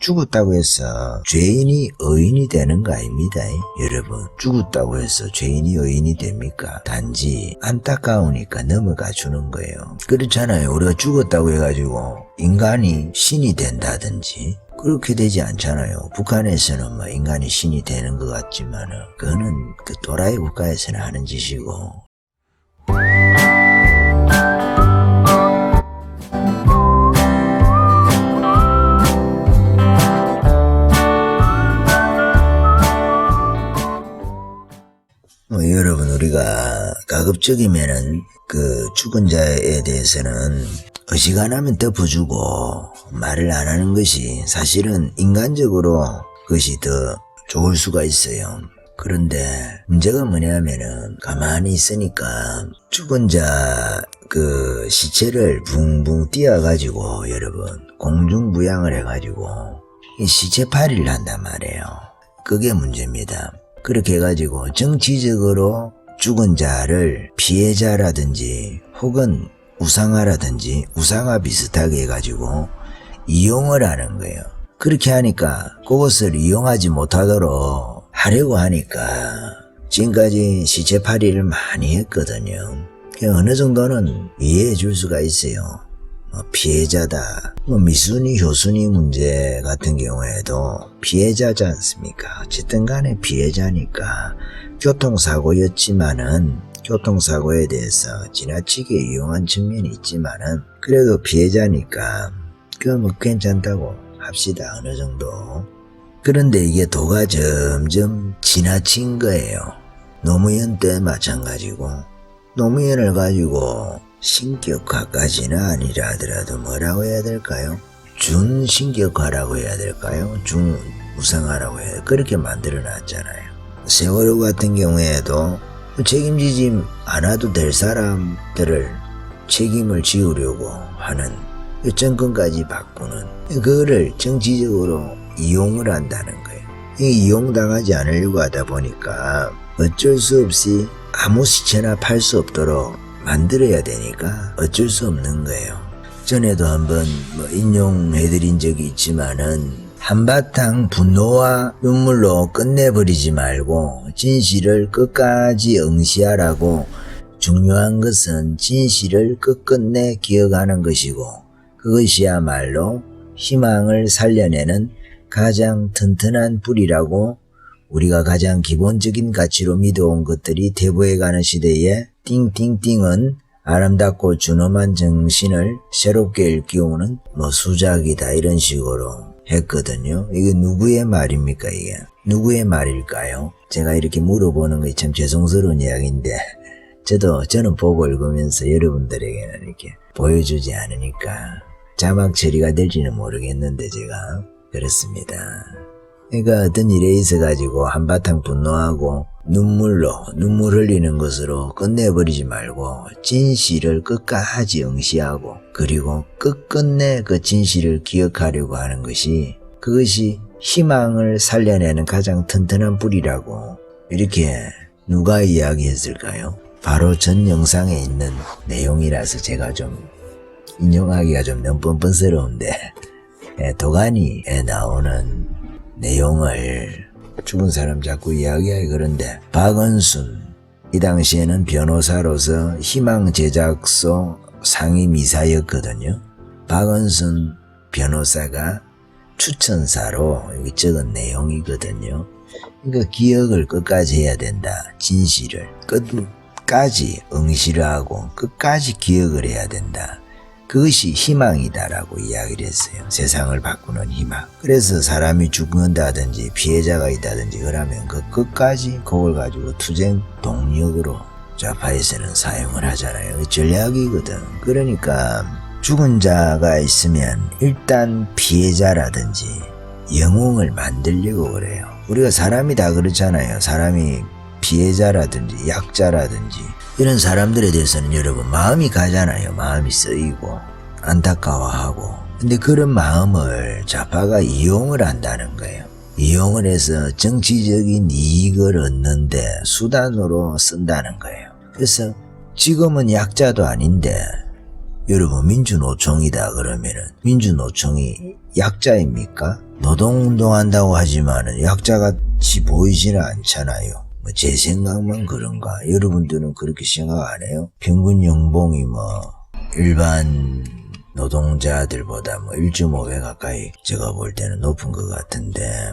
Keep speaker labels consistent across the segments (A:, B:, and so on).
A: 죽었다고 해서 죄인이 의인이 되는 거 아닙니다. 여러분, 죽었다고 해서 죄인이 의인이 됩니까? 단지 안타까우니까 넘어가 주는 거예요. 그렇잖아요. 우리가 죽었다고 해가지고 인간이 신이 된다든지 그렇게 되지 않잖아요. 북한에서는 뭐 인간이 신이 되는 것 같지만은 그거는 그 또라이 국가에서는 하는 짓이고. 여러분, 우리가 가급적이면은 그 죽은 자에 대해서는 어지간하면 덮어주고 말을 안 하는 것이 사실은 인간적으로 그것이 더 좋을 수가 있어요. 그런데 문제가 뭐냐면은 가만히 있으니까 죽은 자 그 시체를 붕붕 띄어가지고 여러분 공중부양을 해가지고 이 시체팔이를 한단 말이에요. 그게 문제입니다. 그렇게 해가지고 정치적으로 죽은 자를 피해자라든지 혹은 우상화라든지 우상화 비슷하게 해가지고 이용을 하는 거예요. 그렇게 하니까 그것을 이용하지 못하도록 하려고 하니까 지금까지 시체팔이를 많이 했거든요. 어느 정도는 이해해 줄 수가 있어요. 피해자다. 미순위, 효순위 문제 같은 경우에도 피해자지 않습니까? 어쨌든 간에 피해자니까 교통사고였지만은 교통사고에 대해서 지나치게 이용한 측면이 있지만은 그래도 피해자니까 뭐 괜찮다고 합시다. 어느 정도. 그런데 이게 도가 점점 지나친 거예요. 노무현 때 마찬가지고 노무현을 가지고 신격화까지는 아니라 하더라도 뭐라고 해야 될까요? 준신격화라고 해야 될까요? 준우상화라고 해야 될까요? 그렇게 만들어놨잖아요. 세월호 같은 경우에도 책임지지 않아도 될 사람들을 책임을 지우려고 하는 정권까지 바꾸는 그거를 정치적으로 이용을 한다는 거예요. 이용당하지 않으려고 하다 보니까 어쩔 수 없이 아무 시체나 팔 수 없도록 만들어야 되니까 어쩔 수 없는 거예요. 전에도 한번 인용해드린 적이 있지만은 한바탕 분노와 눈물로 끝내버리지 말고 진실을 끝까지 응시하라고. 중요한 것은 진실을 끝끝내 기억하는 것이고 그것이야말로 희망을 살려내는 가장 튼튼한 뿌리라고. 우리가 가장 기본적인 가치로 믿어온 것들이 퇴보해가는 시대에 띵띵띵은 아름답고 준엄한 정신을 새롭게 일깨우는 수작이다, 이런 식으로 했거든요. 이게 누구의 말입니까? 이게 누구의 말일까요? 제가 이렇게 물어보는 게 참 죄송스러운 이야기인데 저는 보고 읽으면서 여러분들에게는 이렇게 보여주지 않으니까 자막 처리가 될지는 모르겠는데 제가 그렇습니다. 그러니까 어떤 일에 있어가지고 한바탕 분노하고 눈물 흘리는 것으로 끝내버리지 말고 진실을 끝까지 응시하고 그리고 끝끝내 그 진실을 기억하려고 하는 것이 그것이 희망을 살려내는 가장 튼튼한 뿌리라고. 이렇게 누가 이야기했을까요? 바로 전 영상에 있는 내용이라서 제가 좀 인용하기가 좀 너무 뻔뻔스러운데 도가니에 나오는 내용을 죽은 사람 자꾸 이야기하기 그런데 박은순 이 당시에는 변호사로서 희망제작소 상임이사였거든요. 박은순 변호사가 추천사로 여기 적은 내용이거든요. 그러니까 기억을 끝까지 해야 된다. 진실을 끝까지 응시를 하고 끝까지 기억을 해야 된다. 그것이 희망이다라고 이야기를 했어요. 세상을 바꾸는 희망. 그래서 사람이 죽는다든지 피해자가 있다든지 그러면 그 끝까지 그걸 가지고 투쟁 동력으로 좌파에서는 사용을 하잖아요. 전략이거든. 그러니까 죽은 자가 있으면 일단 피해자라든지 영웅을 만들려고 그래요. 우리가 사람이 다 그렇잖아요. 사람이 피해자라든지 약자라든지 이런 사람들에 대해서는 여러분 마음이 가잖아요. 마음이 쓰이고 안타까워하고. 근데 그런 마음을 좌파가 이용을 한다는 거예요. 이용을 해서 정치적인 이익을 얻는데 수단으로 쓴다는 거예요. 그래서 지금은 약자도 아닌데 여러분 민주노총이다 그러면은 민주노총이 약자입니까? 노동운동한다고 하지만은 약자같이 보이지는 않잖아요. 뭐 제 생각만 그런가? 여러분들은 그렇게 생각 안 해요? 평균 연봉이 뭐 일반 노동자들보다 뭐 1.5배 가까이 제가 볼 때는 높은 것 같은데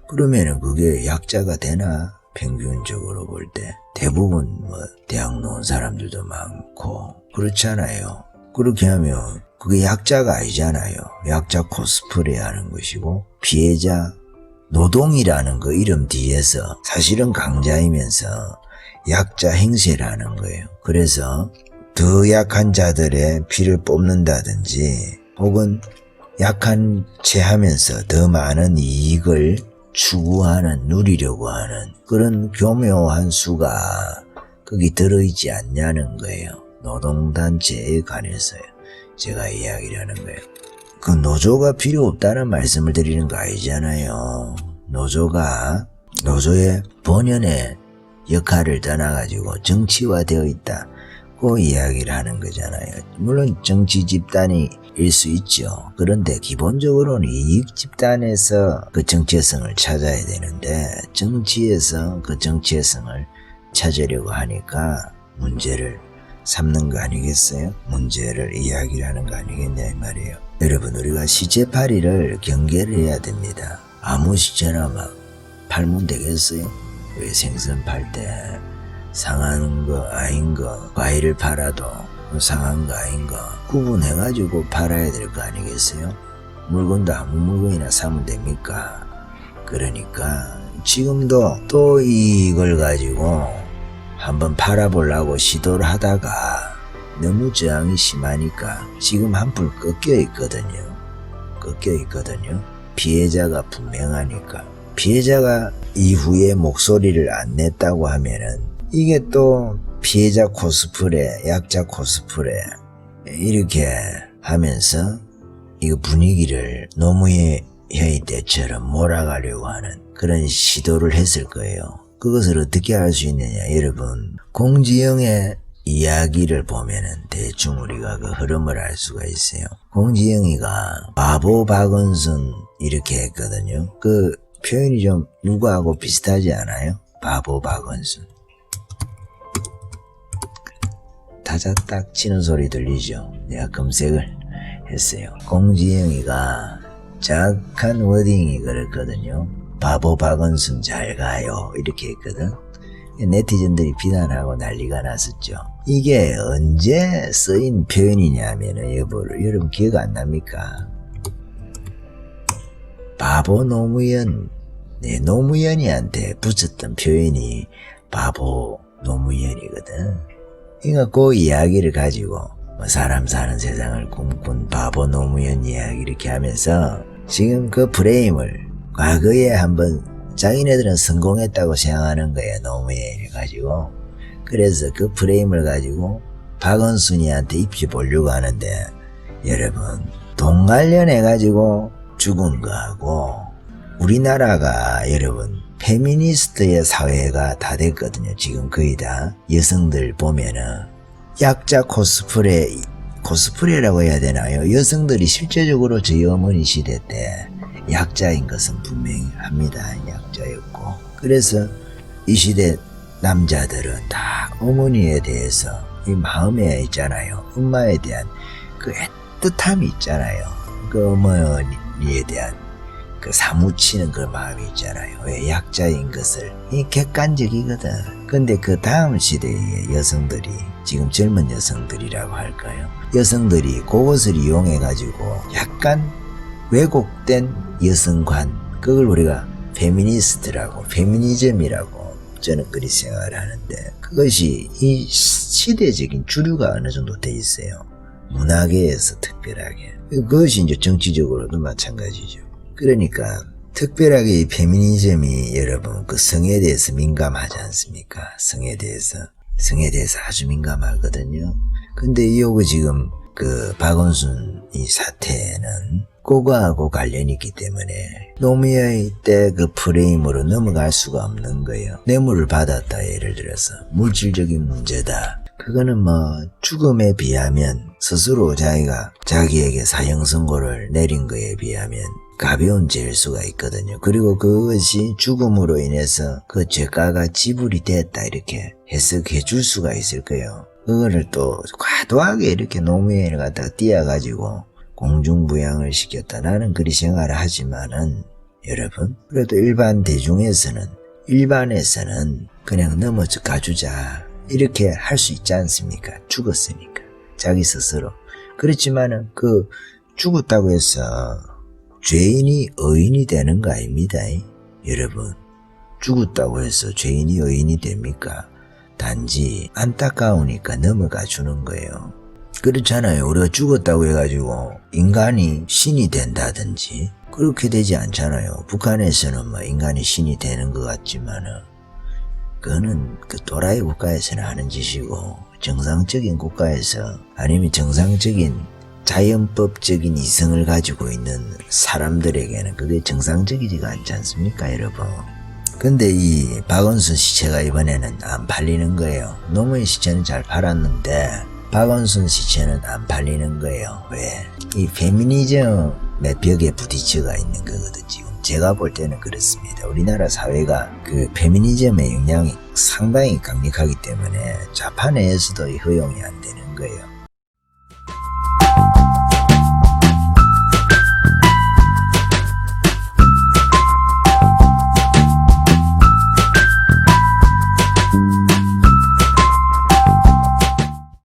A: 그러면은 그게 약자가 되나? 평균적으로 볼 때 대부분 뭐 대학 나온 사람들도 많고 그렇잖아요. 그렇게 하면 그게 약자가 아니잖아요. 약자 코스프레 하는 것이고 피해자 노동이라는 그 이름 뒤에서 사실은 강자이면서 약자 행세를 하는 거예요. 그래서 더 약한 자들의 피를 뽑는다든지 혹은 약한 채 하면서 더 많은 이익을 추구하는, 누리려고 하는 그런 교묘한 수가 거기 들어있지 않냐는 거예요. 노동단체에 관해서요. 제가 이야기를 하는 거예요. 그 노조가 필요 없다는 말씀을 드리는 거 아니잖아요. 노조의 본연의 역할을 떠나가지고 정치화되어 있다. 그 이야기를 하는 거잖아요. 물론 정치 집단이 일 수 있죠. 그런데 기본적으로는 이익 집단에서 그 정체성을 찾아야 되는데 정치에서 그 정체성을 찾으려고 하니까 문제를 삼는 거 아니겠어요? 문제를 이야기를 하는 거 아니겠냐 이 말이에요. 여러분 우리가 시체팔이를 경계를 해야 됩니다. 아무 시체나 막 팔면 되겠어요? 왜 생선 팔 때 상한 거 아닌 거 과일을 팔아도 상한 거 아닌 거 구분해가지고 팔아야 될 거 아니겠어요? 물건도 아무 물건이나 사면 됩니까? 그러니까 지금도 또 이걸 가지고 한번 팔아보려고 시도를 하다가 너무 저항이 심하니까 지금 한풀 꺾여 있거든요. 피해자가 분명하니까. 피해자가 이후에 목소리를 안 냈다고 하면은 이게 또 피해자 코스프레, 약자 코스프레 이렇게 하면서 이거 분위기를 노무현 때처럼 몰아가려고 하는 그런 시도를 했을 거예요. 그것을 어떻게 할 수 있느냐 여러분. 공지영의 이야기를 보면은 대충 우리가 그 흐름을 알 수가 있어요. 공지영이가 바보 박원순 이렇게 했거든요. 그 표현이 좀 누구하고 비슷하지 않아요? 바보 박원순. 타자 딱 치는 소리 들리죠? 내가 검색을 했어요. 공지영이가 정확한 워딩이 그랬거든요. 바보 박원순 잘 가요 이렇게 했거든. 네티즌들이 비난하고 난리가 났었죠. 이게 언제 쓰인 표현이냐면은 여러분 기억 안 납니까? 바보 노무현, 노무현이한테 붙였던 표현이 바보 노무현이거든. 그러니까 그 이야기를 가지고 사람 사는 세상을 꿈꾼 바보 노무현 이야기 이렇게 하면서 지금 그 프레임을 과거에 한번 자기네들은 성공했다고 생각하는 거예요. 노무현이 가지고. 그래서 그 프레임을 가지고 박원순이한테 입혀보려고 하는데 여러분 돈 관련해가지고 죽은 거하고 우리나라가 여러분 페미니스트의 사회가 다 됐거든요. 지금 거의 다 여성들 보면은 약자 코스프레라고 해야 되나요? 여성들이 실제적으로 저희 어머니 시대 때 약자인 것은 분명히 합니다. 약자였고. 그래서 이 시대 남자들은 다 어머니에 대해서 이 마음에 있잖아요. 엄마에 대한 그 애틋함이 있잖아요. 그 어머니에 대한 그 사무치는 그 마음이 있잖아요. 왜 약자인 것을. 이 객관적이거든. 근데 그 다음 시대의 여성들이 지금 젊은 여성들이라고 할까요? 여성들이 그것을 이용해가지고 약간 왜곡된 여성관, 그걸 우리가 페미니스트라고, 페미니즘이라고 저는 그리 생각을 하는데 그것이 이 시대적인 주류가 어느 정도 돼 있어요. 문화계에서 특별하게. 그것이 이제 정치적으로도 마찬가지죠. 그러니까 특별하게 이 페미니즘이 여러분 그 성에 대해서 민감하지 않습니까? 성에 대해서 아주 민감하거든요. 근데 이거 지금 그 박원순 이 사태는 그거하고 관련이 있기 때문에 노무현 때 그 프레임으로 넘어갈 수가 없는 거예요. 뇌물을 받았다 예를 들어서 물질적인 문제다. 그거는 뭐 죽음에 비하면 스스로 자기가 자기에게 사형 선고를 내린 거에 비하면 가벼운 죄일 수가 있거든요. 그리고 그것이 죽음으로 인해서 그 죄가가 지불이 됐다 이렇게 해석해 줄 수가 있을 거예요. 그거를 또 과도하게 이렇게 노무현을 갖다가 띄어가지고 공중부양을 시켰다. 나는 그리 생각을 하지만은 여러분 그래도 일반에서는 그냥 넘어져 가주자 이렇게 할 수 있지 않습니까? 죽었으니까 자기 스스로. 그렇지만은 그 죽었다고 해서 죄인이 의인이 되는 거 아닙니다. 여러분 죽었다고 해서 죄인이 의인이 됩니까? 단지 안타까우니까 넘어가 주는 거예요. 그렇잖아요. 우리가 죽었다고 해가지고 인간이 신이 된다든지 그렇게 되지 않잖아요. 북한에서는 뭐 인간이 신이 되는 것 같지만은 그거는 그 또라이 국가에서는 하는 짓이고 정상적인 국가에서 아니면 정상적인 자연법적인 이성을 가지고 있는 사람들에게는 그게 정상적이지가 않지 않습니까 여러분. 근데 이 박원순 시체가 이번에는 안 팔리는 거예요. 노무현 시체는 잘 팔았는데 박원순 시체는 안 팔리는 거예요. 왜? 이 페미니즘의 벽에 부딪혀가 있는 거거든 지금. 제가 볼 때는 그렇습니다. 우리나라 사회가 그 페미니즘의 영향이 상당히 강력하기 때문에 좌파 내에서도 허용이 안 되는 거예요.